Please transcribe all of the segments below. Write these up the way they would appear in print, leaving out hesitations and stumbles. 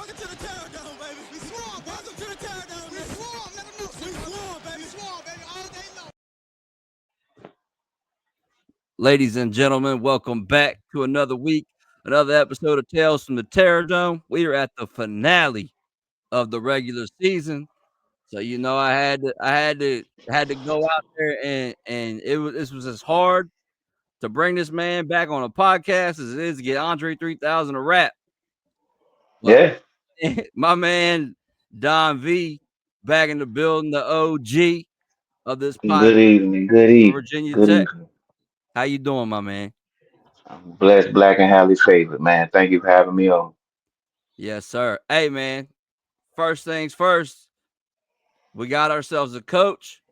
Welcome to the Terrordome, baby. We swarm. Welcome to the Terrordome. We swarm, nigga. We swarm, baby. We swarm, baby. All day long. Ladies and gentlemen, welcome back to another week, another episode of Tales from the Terrordome. We are at the finale of the regular season, so I had to go out there and this was as hard to bring this man back on a podcast as it is to get Andre 3000 a rap. But Yeah. my man Don V back in the building, the OG of this podcast Good evening. Good for evening. Virginia Good Tech. evening. How you doing, my man? I'm blessed, black, and highly favored, man. Thank you for having me on. Yes, sir. Hey, man. First things first, we got ourselves a coach,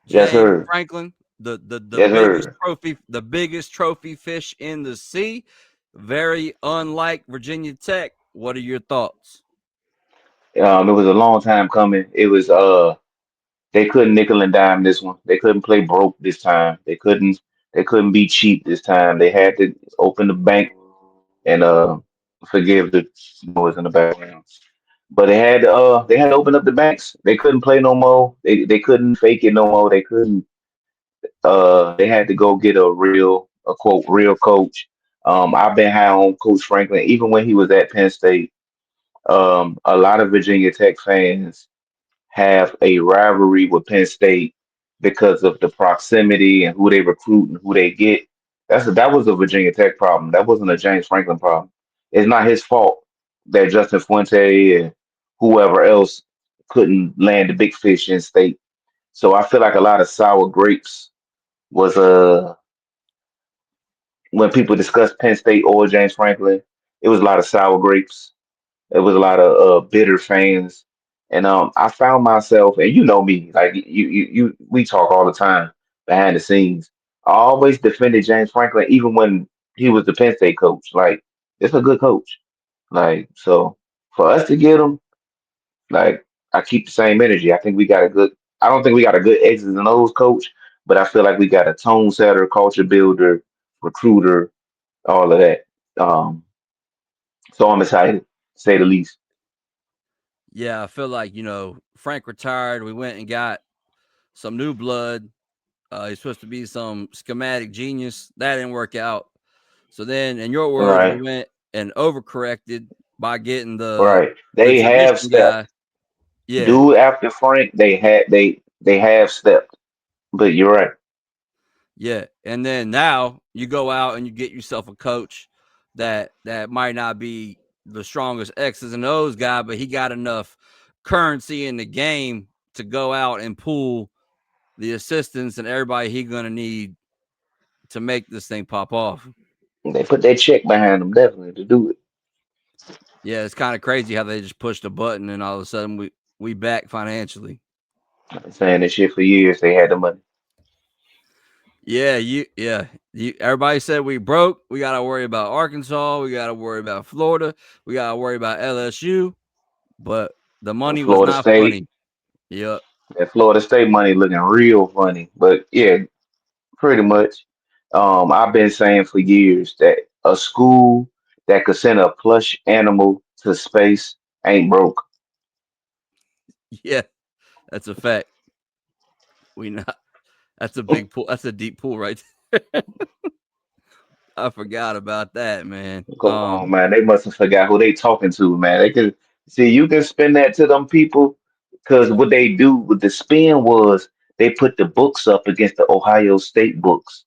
Yes, James sir. Franklin, the Yes, biggest sir. trophy fish in the sea. Very unlike Virginia Tech. What are your thoughts? It was a long time coming. It was they couldn't nickel and dime this one. They couldn't play broke this time. They couldn't be cheap this time. They had to open the bank and forgive the noise in the background. But they had to open up the banks. They couldn't play no more. They couldn't fake it no more. They had to go get a quote real coach. I've been high on Coach Franklin even when he was at Penn State. A lot of Virginia Tech fans have a rivalry with Penn State because of the proximity and who they recruit and who they get. That was a Virginia Tech problem. That wasn't a James Franklin problem. It's not his fault that Justin Fuente and whoever else couldn't land the big fish in state. So I feel like a lot of sour grapes was when people discussed Penn State or James Franklin, it was a lot of sour grapes. It was a lot of bitter fans, and I found myself, and you know me, like we talk all the time behind the scenes. I always defended James Franklin, even when he was the Penn State coach. Like, it's a good coach. Like, so for us to get him, like, I keep the same energy. I think we got a good. I don't think we got a good X's and O's coach, but I feel like we got a tone setter, culture builder, recruiter, all of that. Um, so I'm excited, to say the least. Yeah, I feel like, Frank retired. We went and got some new blood. He's supposed to be some schematic genius. That didn't work out. So then, in your words, we Right, went and overcorrected by getting right. the They have tradition guy. stepped. Yeah, Dude after Frank, they have stepped. But you're right. yeah. And then now you go out and you get yourself a coach that might not be the strongest X's and O's guy, but he got enough currency in the game to go out and pull the assistants and everybody he gonna need to make this thing pop off. They put that check behind them definitely to do it. Yeah, it's kind of crazy how they just pushed a button and all of a sudden we back financially. I've been saying this shit for years. They had the money. Everybody said we broke. We got to worry about Arkansas. We got to worry about Florida. We got to worry about LSU. But the And money was Florida not State, funny. Yep. that Florida State money looking real funny. But yeah, pretty much. I've been saying for years that a school that could send a plush animal to space ain't broke. Yeah, that's a fact. We not. That's a big pool. That's a deep pool right there. I forgot about that, man. Come on, man. They must have forgot who they talking to, man. They could see you can spend that to them people because what they do with the spin was they put the books up against the Ohio State books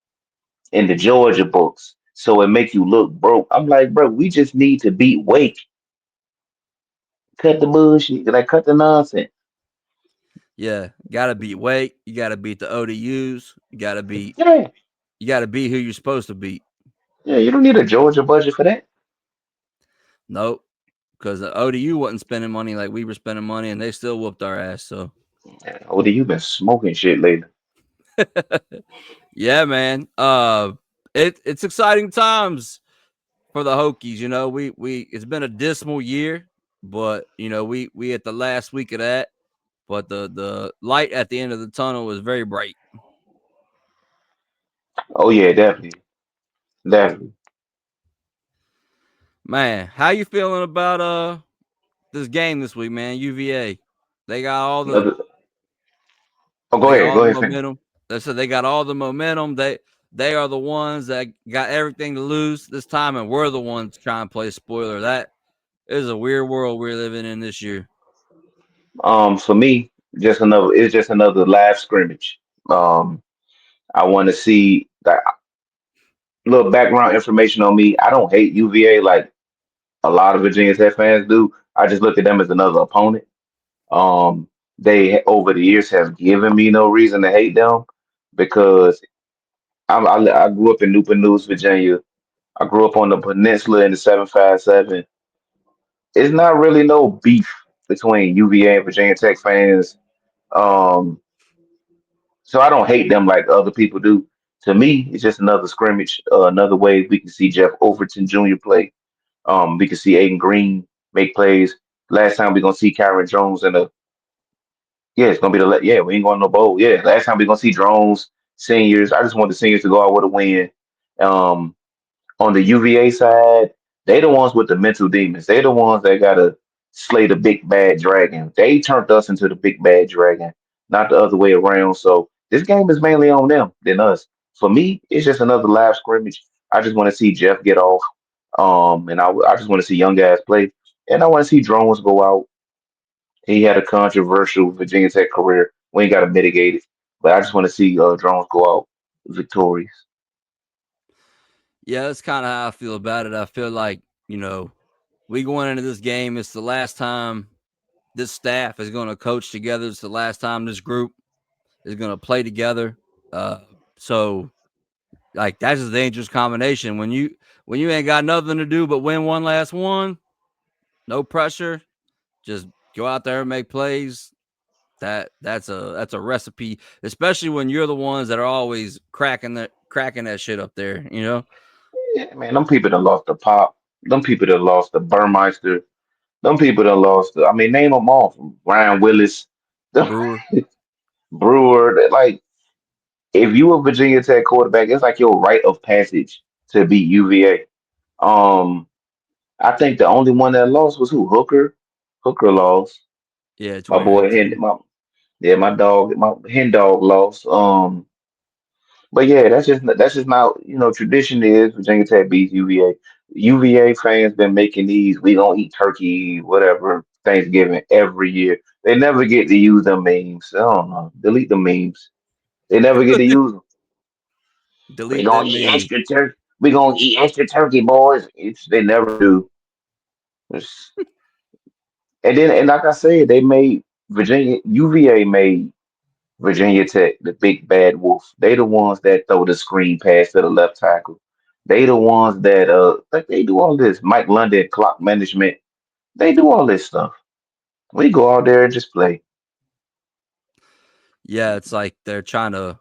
and the Georgia books. So it make you look broke. I'm like, bro, we just need to beat Wake. Cut the bullshit. Like cut the nonsense. Yeah, got to beat Wake. You got to beat the ODUs. Yeah. You got to beat who you're supposed to beat. Yeah, you don't need a Georgia budget for that. Nope, because the ODU wasn't spending money like we were spending money, and they still whooped our ass. So, Man, OD, you been smoking shit lately. yeah, man. It's exciting times for the Hokies. We it's been a dismal year, but we at the last week of that. But the light at the end of the tunnel was very bright. Oh yeah, definitely. Definitely. Man, how you feeling about this game this week, man. UVA, they got all the Another, oh, they got go all the ahead, finish. momentum. They said they got all the momentum. They are the ones that got everything to lose this time, and we're the ones trying to play spoiler. That is a weird world we're living in this year. For me, it's just another live scrimmage. Um, I want to see that little background information on me. I don't hate UVA like a lot of Virginia Tech fans do. I just look at them as another opponent. They over the years have given me no reason to hate them because I grew up in Newport News, Virginia. I grew up on the peninsula in the 757. It's not really no beef between UVA and Virginia Tech fans. Um, so I don't hate them like other people do. To me, it's just another scrimmage, another way we can see Jeff Overton Jr. play. We can see Aiden Green make plays. Last time we're gonna see Kyron Jones in a yeah, it's gonna be yeah, we ain't going to no bowl. Yeah, last time we're gonna see drones, seniors. I just want the seniors to go out with a win. Um, on the UVA side, they the ones with the mental demons. They the ones that gotta slay the big bad dragon. They turned us into the big bad dragon, not the other way around. So this game is mainly on them than us. For me, it's just another live scrimmage. I just want to see Jeff get off. And I just want to see young guys play, and I want to see drones go out. He had a controversial Virginia Tech career. We ain't got to mitigate it, but I just want to see drones go out victorious. Yeah, that's kind of how I feel about it. I feel like we going into this game. It's the last time this staff is going to coach together. It's the last time this group is going to play together. Uh, so like that's a dangerous combination when you ain't got nothing to do but win one last one. No pressure. Just go out there and make plays. That's a recipe, especially when you're the ones that are always cracking that shit up there. Yeah, man, them people that lost the pop, them people that lost the Burmeister, them people that lost the, I mean, name them all. Ryan Willis, the Brewer. Brewer. Like, if you a Virginia Tech quarterback, it's like your rite of passage to beat UVA. Um, I think the only one that lost was who? Hooker. Hooker lost. Yeah, My boy, twenty-19. my dog, my hen dog lost. But yeah, that's just not tradition is Virginia Tech beats UVA. UVA fans been making these we gonna eat turkey whatever Thanksgiving every year. They never get to use them memes. I don't know. Delete the memes. They never get to use them. We Delete gonna them eat memes. extra turkey. We gonna eat extra turkey, boys. They never do. It's- and like I said, they made UVA made Virginia Tech, the big bad wolf. They the ones that throw the screen pass to the left tackle. They the ones that like they do all this. Mike London, clock management. They do all this stuff. We go out there and just play. Yeah, it's like they're trying to,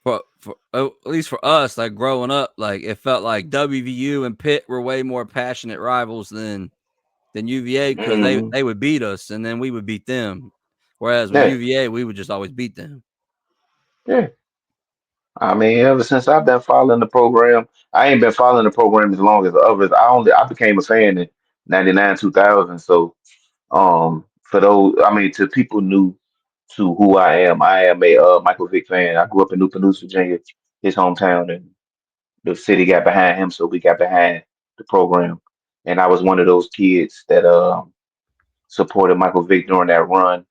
for at least for us, like growing up, like it felt like WVU and Pitt were way more passionate rivals than UVA because they Hmm. they would beat us and then we would beat them. Whereas with Yeah, UVA, we would just always beat them. yeah. I mean, ever since I've been following the program, I ain't been following the program as long as the others. I became a fan in '99, 2000. So for those, I mean, to people new to who I am a Michael Vick fan. I grew up in Newport News, Virginia, his hometown, and the city got behind him, so we got behind the program. And I was one of those kids that supported Michael Vick during that run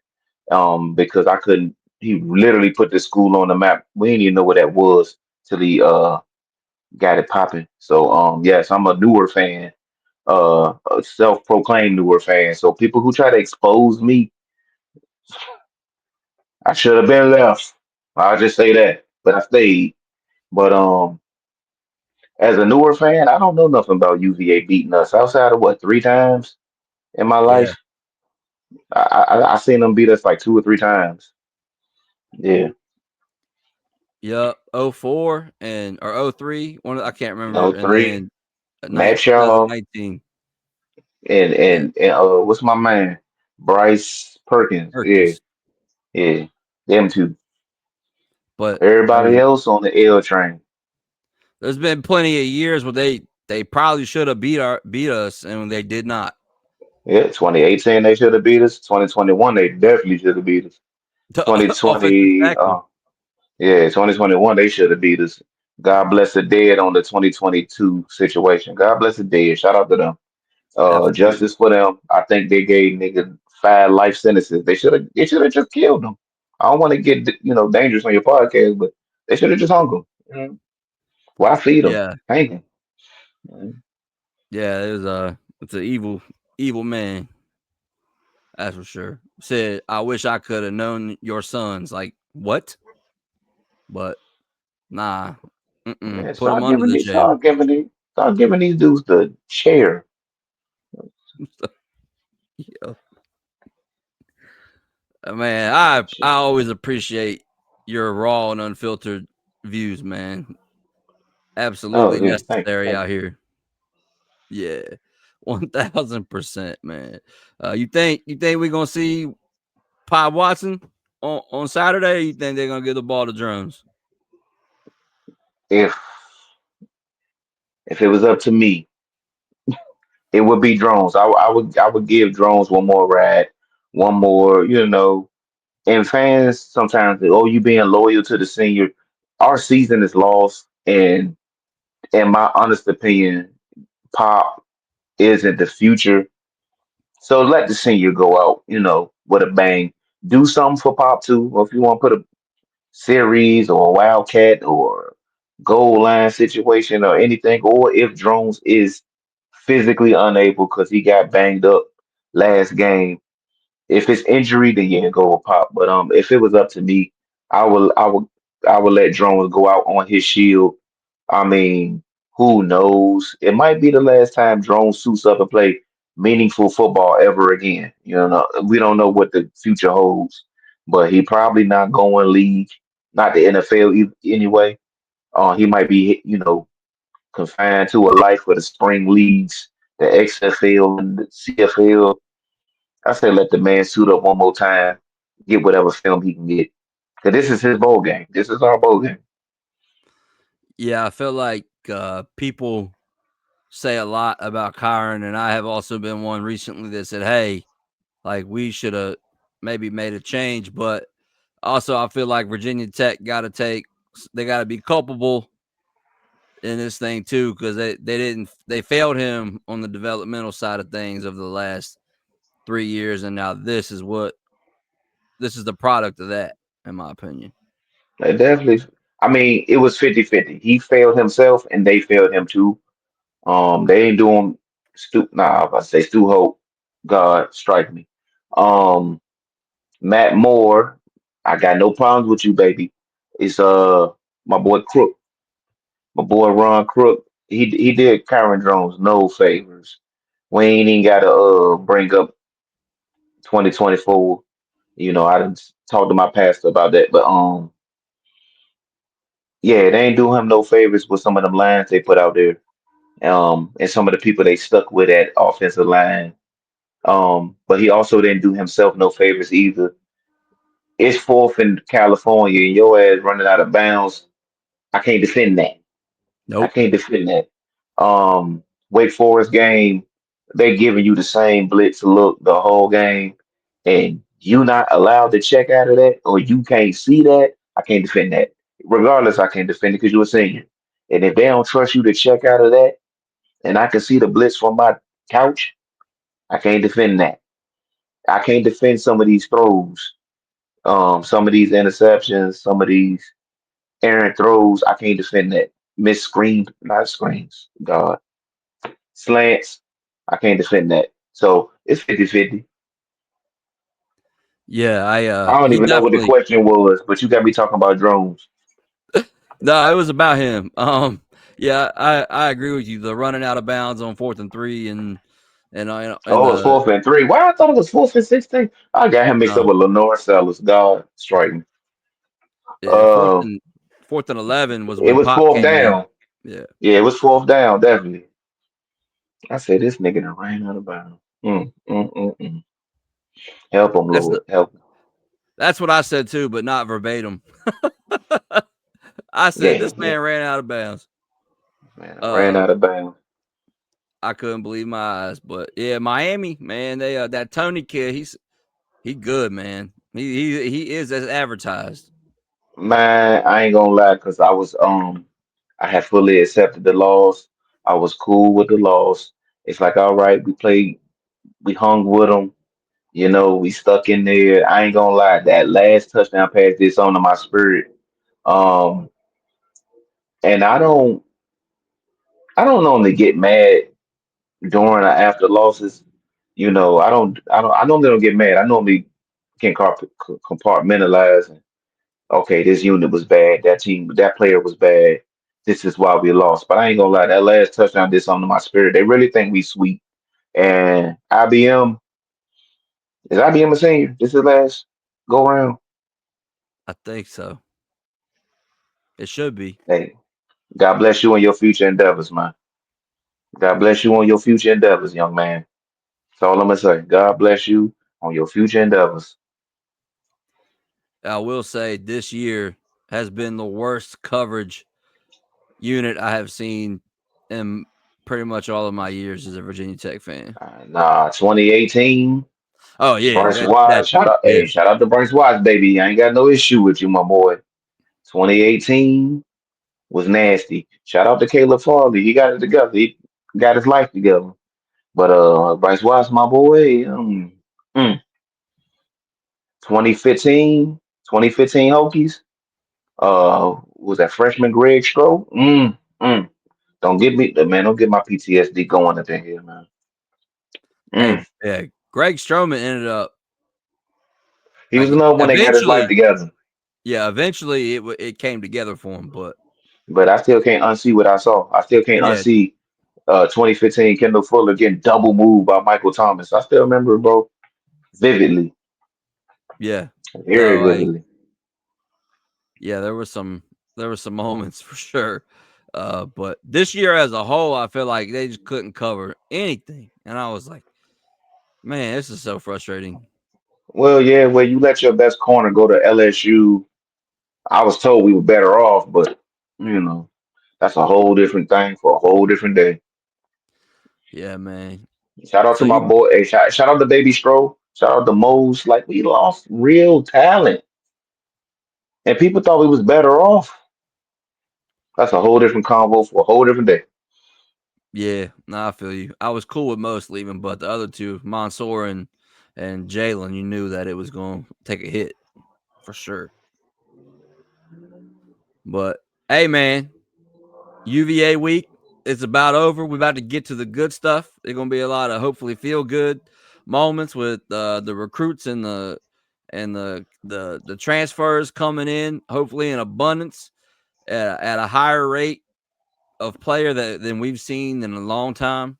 because I couldn't. He literally put the school on the map. We didn't even know what that was till he got it popping. So yes, I'm a newer fan, a self-proclaimed newer fan. So people who try to expose me, I should have been left. I'll just say that, but I stayed. But as a newer fan, I don't know nothing about UVA beating us outside of what 3 times in my Yeah. life. I seen them beat us like 2 or 3 times. Yeah, Yep. 04 and or 03. I can't no remember. And three. then Matt Shaw 2019. Yeah. and what's my man Bryce Perkins. Yeah, Perkins. yeah, them two. But I Everybody mean, else on the L train. there's been plenty of years where they probably should have beat us and they did not. Yeah, 2018 they should have beat us. 2021 they definitely should have beat us. The offensive 2020, tackle. yeah, 2021 they should have beat us. God bless the dead on the 2022 situation. God bless the dead. Shout out to them. Absolutely. Justice for them. I think they gave nigga 5 life sentences. They should have just killed them. I don't want to get dangerous on your podcast, but they should have just hung them. Why feed them? Yeah. Hang them. Yeah. It's an evil man. That's for sure. Said, I wish I could have known your sons. Like, what? But nah. Yeah, Put them under the jail. start giving these dudes the chair. Yeah. Man, I always appreciate your raw and unfiltered views, man. Oh Absolutely yeah, necessary thank out you. here. Yeah. 1000%, man. You think we're gonna see Pop Watson on Saturday? Or you think they're gonna give the ball to Drones? If it was up to me, it would be drones. I would give drones one more ride, one more. And fans sometimes say, "Oh, you being loyal to the senior." Our season is lost, and in my honest opinion, Pop isn't the future. So let the senior go out, with a bang. Do something for Pop too, or if you want to put a series or a wildcat or goal line situation or anything, or if Drones is physically unable because he got banged up last game. If it's injury, then yeah, go with Pop. But if it was up to me, I would let Drones go out on his shield. I mean, who knows? It might be the last time Drones suits up and play meaningful football ever again. We don't know what the future holds, but he probably not going league, not the NFL anyway. He might be, confined to a life of the spring leagues, the XFL and the CFL. I say let the man suit up one more time, get whatever film he can get. Cause this is his bowl game. This is our bowl game. Yeah, I feel like people say a lot about Kyron, and I have also been one recently that said, "Hey, like we should have maybe made a change." But also, I feel like Virginia Tech they got to be culpable in this thing too, because they failed him on the developmental side of things over the last 3 years, and now this is the product of that, in my opinion. They definitely. I mean, it was 50-50. He failed himself, and they failed him too. They ain't doing Nah, I was about to say Stu Hope. God strike me. Um, Matt Moore. I got no problems with you, baby. It's my boy Crook. My boy Ron Crook, he did Kyron Jones no favors. We ain't even gotta bring up 2024. I didn't talk to my pastor about that, but yeah, they ain't do him no favors with some of them lines they put out there. And some of the people they stuck with at offensive line. But he also didn't do himself no favors either. It's fourth in California, and your ass running out of bounds. I can't defend that. I Nope. can't defend that. Wake Forest game, they giving you the same blitz look the whole game, and you not allowed to check out of that, or you can't see that. I can't defend that. Regardless, I can't defend it because you're a senior. And if they don't trust you to check out of that, and I can see the blitz from my couch, I can't defend that. I can't defend some of these throws, some of these interceptions, some of these errant throws. I can't defend that. Miss screen, not screens. God. Slants. I can't defend that. So it's 50-50. Yeah, I don't he even know what the definitely. question was, but you got me talking about drones. No, it was about him. Yeah, I agree with you. The running out of bounds on 4th and 3, and Oh, it's the 4th and 3. Why I thought it was 4th and 16? I got him mixed up no, with Lenore Sellers. God strike me. yeah, fourth Uh, and 4th and 11 was it when was Pop fourth came in. down. Yeah, Yeah, it was fourth down, definitely. I said this nigga done ran out of bounds. Mm. Help him, that's Lord. Help him. that's what I said too, but not verbatim. I said Yeah, this yeah. man ran out of bounds. Man, I ran Uh, out of bounds. I couldn't believe my eyes. But yeah, Miami, man, they that Tony kid, he good, man. He is as advertised. Man, I ain't gonna lie, cause I had fully accepted the loss. I was cool with the loss. It's like, all right, we hung with them. You know, we stuck in there. I ain't gonna lie, that last touchdown pass did something to my spirit. Um, and I don't normally get mad during or after losses. You know, I normally don't get mad. I normally can compartmentalize. And, okay, this unit was bad. That player was bad. This is why we lost. But I ain't gonna lie, that last touchdown did something to my spirit. They really think we sweet. And IBM a senior? This is last go round. I think so. It should be. Hey, God bless you and your future endeavors, man. God bless you on your future endeavors, young man. That's all I'm gonna say. God bless you on your future endeavors. I will say this year has been the worst coverage unit I have seen in pretty much all of my years as a Virginia Tech fan. Nah, 2018, Oh yeah, Bryce that Wise. Shout out, yeah hey, shout out to Bryce Wise, baby. I ain't got no issue with you, my boy. 2018 was nasty. Shout out to Caleb Farley. He got it together. He got his life together. But Bryce Wise, my boy, mm, 2015, 2015 Hokies. Was that freshman Greg Stroh? Mm. Don't get me, man. Don't get my PTSD going up in here, man. hey Mm. yeah. Greg Stroman ended up He was like another one that got his life eventually, together. yeah, eventually it came together for him. But But I still can't unsee what I saw. I still can't yeah, unsee 2015 Kendall Fuller getting double moved by Michael Thomas. I still remember, bro, vividly, yeah, very no, like vividly. yeah, there were some moments for sure. But this year as a whole, I feel like they just couldn't cover anything, and I was like, man, this is so frustrating. Well, yeah, where you let your best corner go to LSU. I was told we were better off, but you know, that's a whole different thing for a whole different day. Yeah, man. Shout out to So my you, boy. Hey, shout out to Baby Stro. Shout out to Mose. Like we lost real talent, and people thought we was better off. That's a whole different convo for a whole different day. yeah, no, I feel you. I was cool with most leaving, but the other two, Mansoor and Jalen, you knew that it was going to take a hit for sure. But hey, man, UVA week is about over. We're about to get to the good stuff. There's going to be a lot of hopefully feel good moments with the recruits and the transfers coming in, hopefully in abundance at a higher rate of player than we've seen in a long time.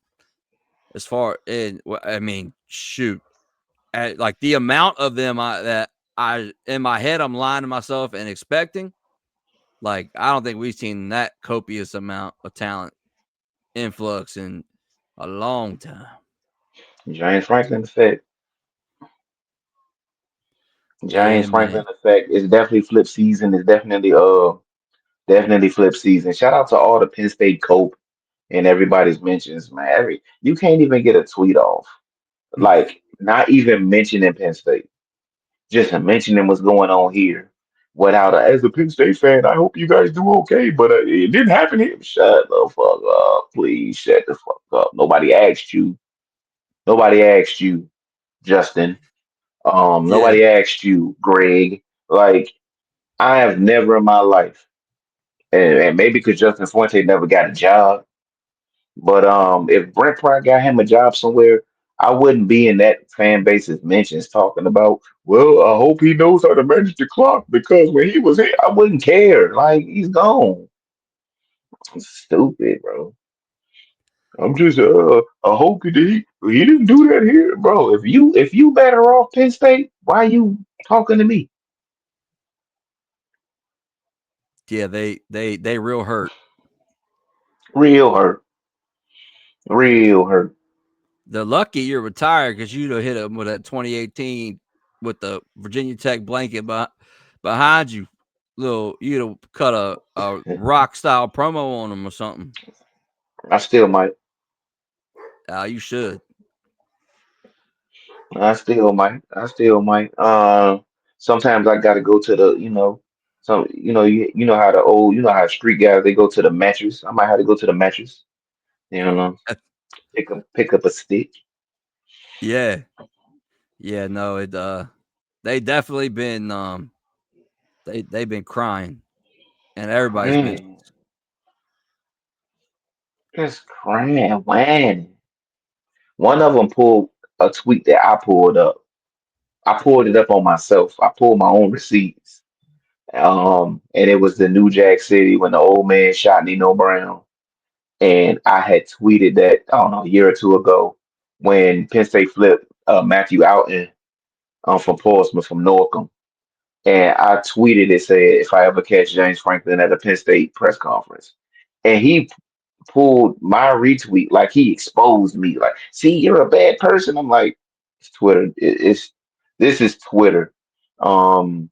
As far and I mean, shoot, like the amount of them that I in my head I'm lying to myself and expecting. Like I don't think we've seen that copious amount of talent influx in a long time. James Franklin effect. Yeah, James Franklin man. effect. It's definitely flip season. It's definitely flip season. Shout out to all the Penn State cope and everybody's mentions, man. You can't even get a tweet off. Like not even mentioning Penn State. Just mentioning what's going on here. Without as a Penn State fan, I hope you guys do okay, but it didn't happen here. Shut the fuck up, please. Shut the fuck up. Nobody asked you. Nobody asked you, Justin. Yeah, Nobody asked you, Greg. Like I have never in my life, and maybe because Justin Fuente never got a job, but if Brent Pry got him a job somewhere, I wouldn't be in that fan base's mentions talking about, well, I hope he knows how to manage the clock because when he was here, I wouldn't care. Like he's gone. Stupid, bro. I'm just I hope he didn't do that here, bro. If you better off Penn State, why you talking to me? yeah. They real hurt. Real hurt. Real hurt. They're lucky you're retired because you'd have hit them with that 2018 with the Virginia Tech blanket behind you. You'd have cut a rock style promo on them or something. I still might. You should. I still might. I still might. Sometimes I gotta go to the, some, you know how the old, you know how street guys they go to the mattress. I might have to go to the mattress. You know, pick up a stick. Yeah, yeah. No, it. They definitely been. They've been crying, and everybody's been. Man, just crying, man. One of them pulled a tweet that I pulled up. I pulled it up on myself. I pulled my own receipts. And it was the New Jack City when the old man shot Nino Brown. And I had tweeted that, I don't know, a year or two ago when Penn State flipped Matthew Alton from Portsmouth from Norcom. And I tweeted it said, if I ever catch James Franklin at a Penn State press conference. And he pulled my retweet, like he exposed me. Like, see, you're a bad person. I'm like, it's Twitter. This is Twitter. Um,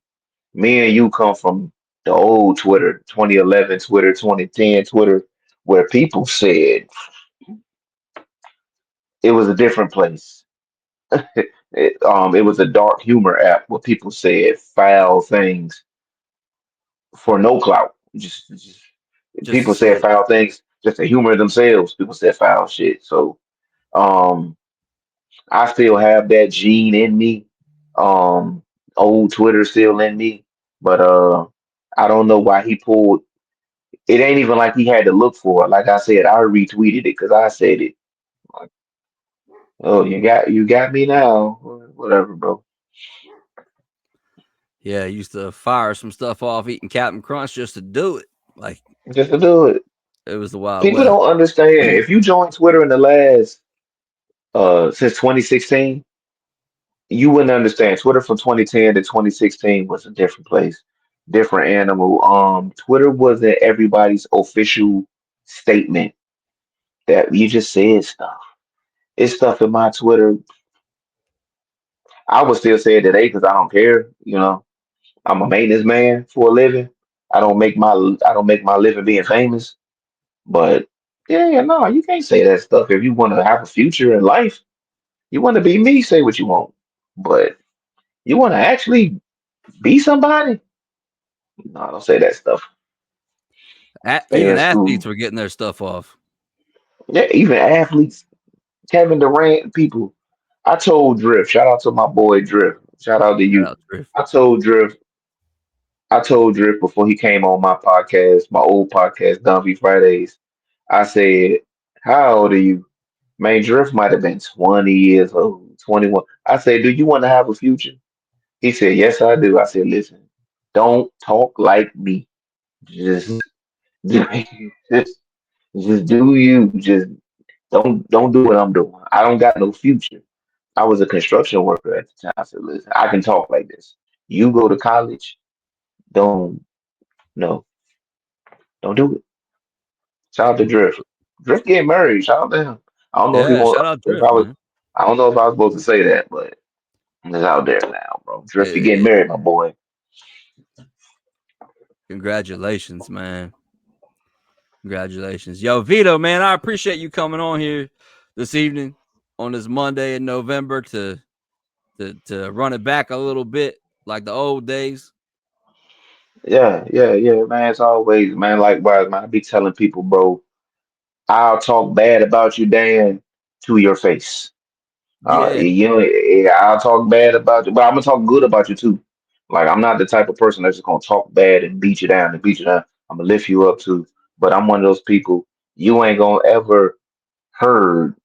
Me and you come from the old Twitter, 2011 Twitter, 2010 Twitter, where people said it was a different place. It was a dark humor app where people said foul things for no clout. Just Just to people say said it. foul things just to humor themselves. People said foul shit. So um, I still have that gene in me. Um, Old Twitter still in me, but I don't know why he pulled. It ain't even like he had to look for it. Like I said, I retweeted it because I said it. Like, oh, you got me now. Whatever, bro. Yeah, I used to fire some stuff off eating Captain Crunch just to do it. Like Just to do it. it was the Wild People West. don't understand. If you join Twitter in the last since 2016, you wouldn't understand. Twitter from 2010 to 2016 was a different place, different animal. Twitter wasn't everybody's official statement that you just said stuff. It's stuff in my Twitter. I would still say it today because I don't care. I'm a maintenance man for a living. I don't make my living being famous. But yeah, no, you can't say that stuff if you want to have a future in life. You want to be me, say what you want. But you want to actually be somebody? No, don't say that stuff. Stay Even in athletes school. were getting their stuff off. Yeah, even athletes, Kevin Durant, people. I told Drift, shout out to my boy Drift. Shout out to Shout you. out Drift. I told Drift, I told Drift before he came on my podcast, my old podcast, Dumpy Fridays. I said, how old are you? Man, Drift might have been 20 years old, 21. I said, do you want to have a future? He said, yes, I do. I said, listen, don't talk like me. Just, just, just do you. Just don't do what I'm doing. I don't got no future. I was a construction worker at the time. I said, listen, I can talk like this. You go to college, don't, no, don't do it. Shout out to Drift. Drift getting married. Shout out to him. I don't know if he Yeah, shout want out if I Drift, was man. I don't know if I was supposed to say that, but it's out there now, bro. Drift, you getting Eh, married, my boy. Congratulations, man. Congratulations. Yo, Vito, man, I appreciate you coming on here this evening on this Monday in November to run it back a little bit like the old days. Yeah, yeah, yeah, man. It's always, man, likewise, man. I be telling people, bro, I'll talk bad about you, Dan, to your face. Yeah. Yeah, I'll talk bad about you, but I'm gonna talk good about you too. Like I'm not the type of person that's just gonna talk bad and beat you down and beat you down. I'm gonna lift you up too. But I'm one of those people you ain't gonna ever heard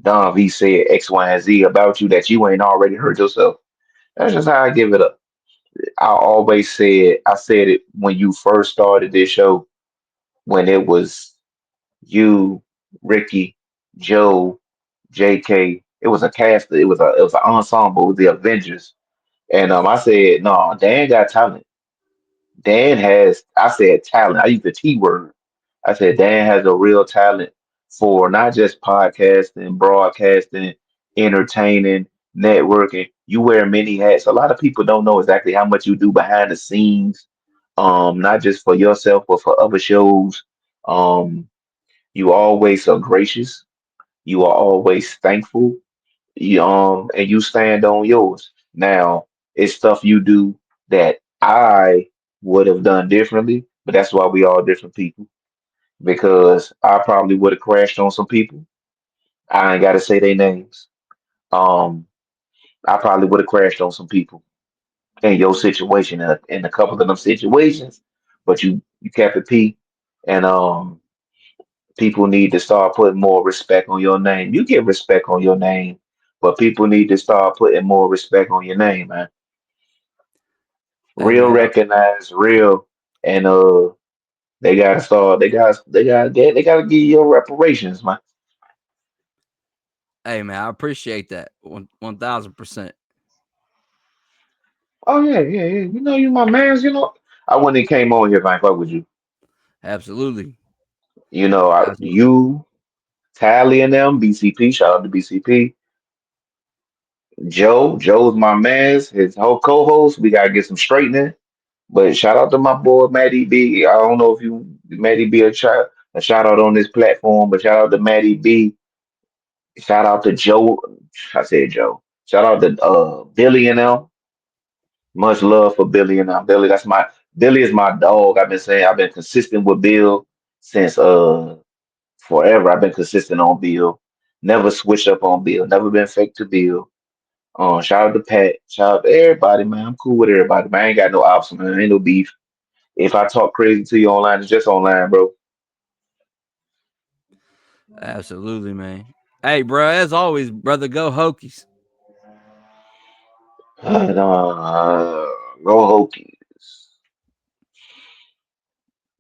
Don V said X, Y, and Z about you that you ain't already heard yourself. That's just how I give it up. I said it when you first started this show, when it was you, Ricky, Joe, JK. It was a cast. It was an ensemble with the Avengers. And I said, no, Dan got talent. Dan has. I said talent. I used the T word. I said Dan has a real talent for not just podcasting, broadcasting, entertaining, networking. You wear many hats. A lot of people don't know exactly how much you do behind the scenes. Not just for yourself, but for other shows. Um, you always so gracious. You are always thankful. And you stand on yours. Now, it's stuff you do that I would have done differently, but that's why we all different people. Because I probably would have crashed on some people. I ain't got to say their names. Um, I probably would have crashed on some people in your situation, in a couple of them situations, but you kept it P, and people need to start putting more respect on your name. You get respect on your name, but people need to start putting more respect on your name, man. Hey Real man, recognize real, and they gotta start. They gotta give you your reparations, man. hey man, I appreciate that 1000%. Oh yeah, yeah, yeah. You my mans. I wouldn't have came on here if I ain't fuck with you. Absolutely, absolutely. You, Tally and them, BCP. Shout out to BCP. Joe's my man's. His whole co-host. We gotta get some straightening. But shout out to my boy Matty B. I don't know if you Matty B a shout out on this platform, but shout out to Matty B. Shout out to Joe. I said Joe. Shout out to Billy and them. Much love for Billy and them. Billy is my dog. I've been consistent with Bill since forever. I've been consistent on Bill. Never switched up on Bill. Never been fake to Bill. Shout out to Pat. Shout out to everybody, man. I'm cool with everybody, man. I ain't got no ops, man. Ain't no beef. If I talk crazy to you online, it's just online, bro. Absolutely, man. Hey, bro, as always, brother, go Hokies. Uh, go Hokies.